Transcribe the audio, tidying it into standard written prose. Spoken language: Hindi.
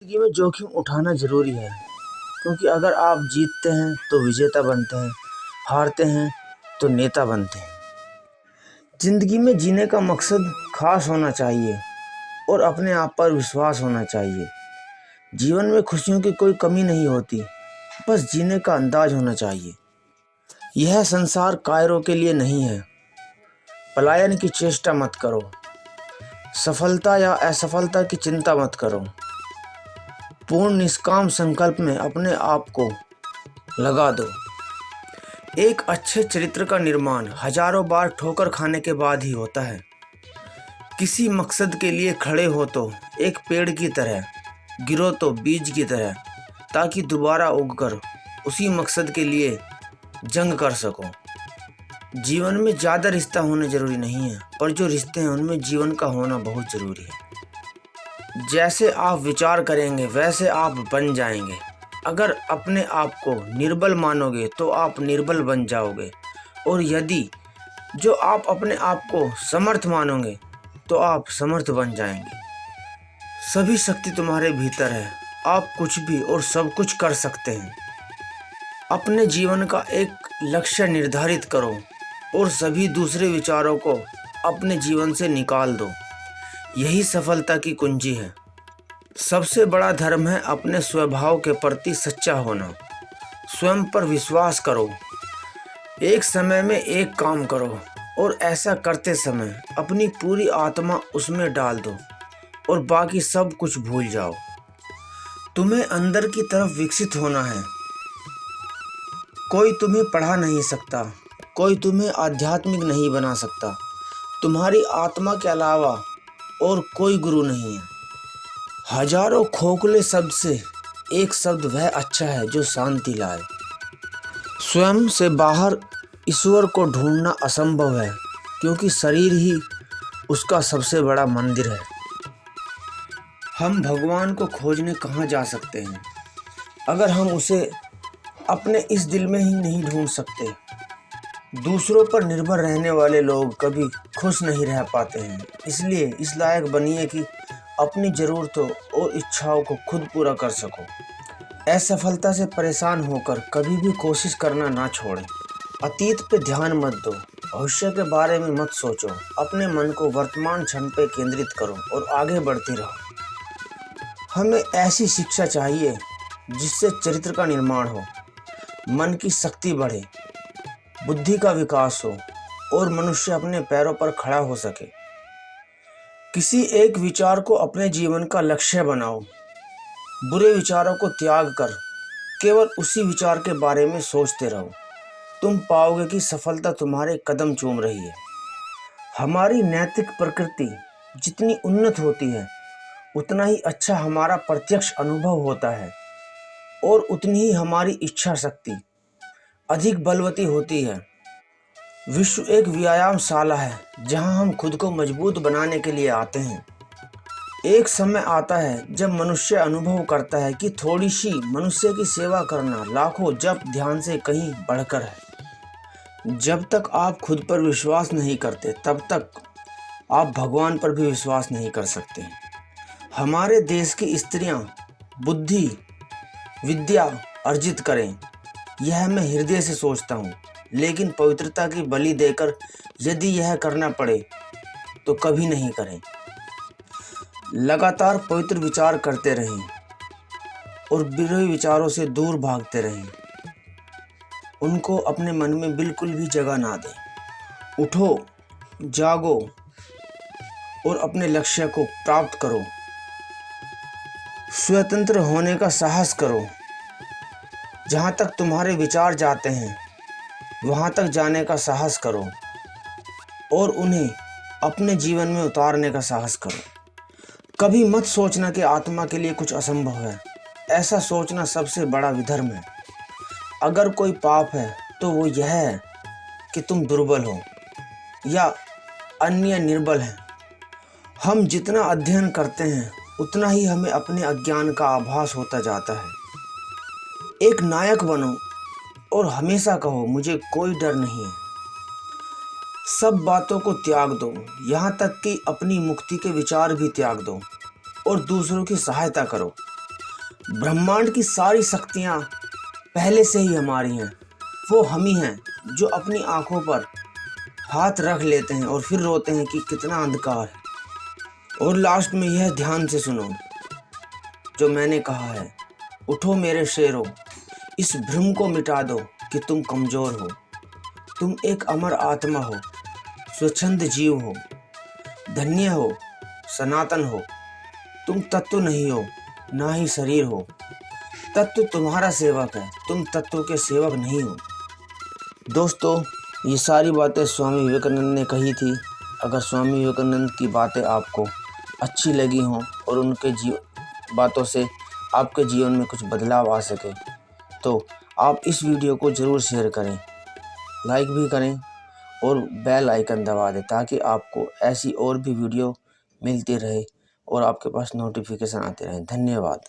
जिंदगी में जोखिम उठाना ज़रूरी है, क्योंकि अगर आप जीतते हैं तो विजेता बनते हैं, हारते हैं तो नेता बनते हैं। ज़िंदगी में जीने का मकसद खास होना चाहिए और अपने आप पर विश्वास होना चाहिए। जीवन में खुशियों की कोई कमी नहीं होती, बस जीने का अंदाज होना चाहिए। यह संसार कायरों के लिए नहीं है। पलायन की चेष्टा मत करो, सफलता या असफलता की चिंता मत करो। पूर्ण निष्काम संकल्प में अपने आप को लगा दो। एक अच्छे चरित्र का निर्माण हजारों बार ठोकर खाने के बाद ही होता है। किसी मकसद के लिए खड़े हो तो एक पेड़ की तरह, गिरो तो बीज की तरह, ताकि दोबारा उगकर उसी मकसद के लिए जंग कर सको। जीवन में ज़्यादा रिश्ता होना ज़रूरी नहीं है, पर जो रिश्ते हैं उनमें जीवन का होना बहुत ज़रूरी है। जैसे आप विचार करेंगे वैसे आप बन जाएंगे। अगर अपने आप को निर्बल मानोगे तो आप निर्बल बन जाओगे, और यदि जो आप अपने आप को समर्थ मानोगे तो आप समर्थ बन जाएंगे। सभी शक्ति तुम्हारे भीतर है। आप कुछ भी और सब कुछ कर सकते हैं। अपने जीवन का एक लक्ष्य निर्धारित करो और सभी दूसरे विचारों को अपने जीवन से निकाल दो। यही सफलता की कुंजी है। सबसे बड़ा धर्म है अपने स्वभाव के प्रति सच्चा होना। स्वयं पर विश्वास करो। एक समय में एक काम करो और ऐसा करते समय अपनी पूरी आत्मा उसमें डाल दो और बाकी सब कुछ भूल जाओ। तुम्हें अंदर की तरफ विकसित होना है। कोई तुम्हें पढ़ा नहीं सकता, कोई तुम्हें आध्यात्मिक नहीं बना सकता। तुम्हारी आत्मा के अलावा और कोई गुरु नहीं है। हजारों खोखले शब्द से एक शब्द वह अच्छा है जो शांति लाए। स्वयं से बाहर ईश्वर को ढूंढना असंभव है, क्योंकि शरीर ही उसका सबसे बड़ा मंदिर है। हम भगवान को खोजने कहाँ जा सकते हैं अगर हम उसे अपने इस दिल में ही नहीं ढूंढ सकते। दूसरों पर निर्भर रहने वाले लोग कभी खुश नहीं रह पाते हैं। इसलिए इस लायक बनिए कि अपनी ज़रूरतों और इच्छाओं को खुद पूरा कर सको। असफलता से परेशान होकर कभी भी कोशिश करना ना छोड़ें। अतीत पे ध्यान मत दो, भविष्य के बारे में मत सोचो। अपने मन को वर्तमान क्षण पे केंद्रित करो और आगे बढ़ते रहो। हमें ऐसी शिक्षा चाहिए जिससे चरित्र का निर्माण हो, मन की शक्ति बढ़े, बुद्धि का विकास हो और मनुष्य अपने पैरों पर खड़ा हो सके। किसी एक विचार को अपने जीवन का लक्ष्य बनाओ। बुरे विचारों को त्याग कर केवल उसी विचार के बारे में सोचते रहो। तुम पाओगे कि सफलता तुम्हारे कदम चूम रही है। हमारी नैतिक प्रकृति जितनी उन्नत होती है उतना ही अच्छा हमारा प्रत्यक्ष अनुभव होता है, और उतनी ही हमारी इच्छा शक्ति अधिक बलवती होती है। विश्व एक व्यायामशाला है जहां हम खुद को मजबूत बनाने के लिए आते हैं। एक समय आता है जब मनुष्य अनुभव करता है कि थोड़ी सी मनुष्य की सेवा करना लाखों जप ध्यान से कहीं बढ़कर है। जब तक आप खुद पर विश्वास नहीं करते तब तक आप भगवान पर भी विश्वास नहीं कर सकते। हमारे देश की स्त्रियां बुद्धि विद्या अर्जित करें, यह मैं हृदय से सोचता हूँ, लेकिन पवित्रता की बलि देकर यदि यह करना पड़े तो कभी नहीं करें। लगातार पवित्र विचार करते रहें और बुरे विचारों से दूर भागते रहें। उनको अपने मन में बिल्कुल भी जगह ना दें। उठो, जागो और अपने लक्ष्य को प्राप्त करो। स्वतंत्र होने का साहस करो। जहाँ तक तुम्हारे विचार जाते हैं वहाँ तक जाने का साहस करो और उन्हें अपने जीवन में उतारने का साहस करो। कभी मत सोचना कि आत्मा के लिए कुछ असंभव है। ऐसा सोचना सबसे बड़ा विधर्म है। अगर कोई पाप है तो वो यह है कि तुम दुर्बल हो या अन्य निर्बल हैं। हम जितना अध्ययन करते हैं उतना ही हमें अपने अज्ञान का आभास होता जाता है। एक नायक बनो और हमेशा कहो मुझे कोई डर नहीं है। सब बातों को त्याग दो, यहाँ तक कि अपनी मुक्ति के विचार भी त्याग दो और दूसरों की सहायता करो। ब्रह्मांड की सारी शक्तियाँ पहले से ही हमारी हैं। वो हम ही हैं जो अपनी आँखों पर हाथ रख लेते हैं और फिर रोते हैं कि कितना अंधकार है। और लास्ट में यह ध्यान से सुनो जो मैंने कहा है। उठो मेरे शेरों, इस भ्रम को मिटा दो कि तुम कमज़ोर हो। तुम एक अमर आत्मा हो, स्वच्छंद जीव हो, धन्य हो, सनातन हो। तुम तत्व नहीं हो, ना ही शरीर हो। तत्व तुम्हारा सेवक है, तुम तत्व के सेवक नहीं हो। दोस्तों, ये सारी बातें स्वामी विवेकानंद ने कही थी। अगर स्वामी विवेकानंद की बातें आपको अच्छी लगी हों और उनके बातों से आपके जीवन में कुछ बदलाव आ सके तो आप इस वीडियो को ज़रूर शेयर करें, लाइक भी करें और बेल आइकन दबा दें ताकि आपको ऐसी और भी वीडियो मिलती रहे और आपके पास नोटिफिकेशन आते रहे। धन्यवाद।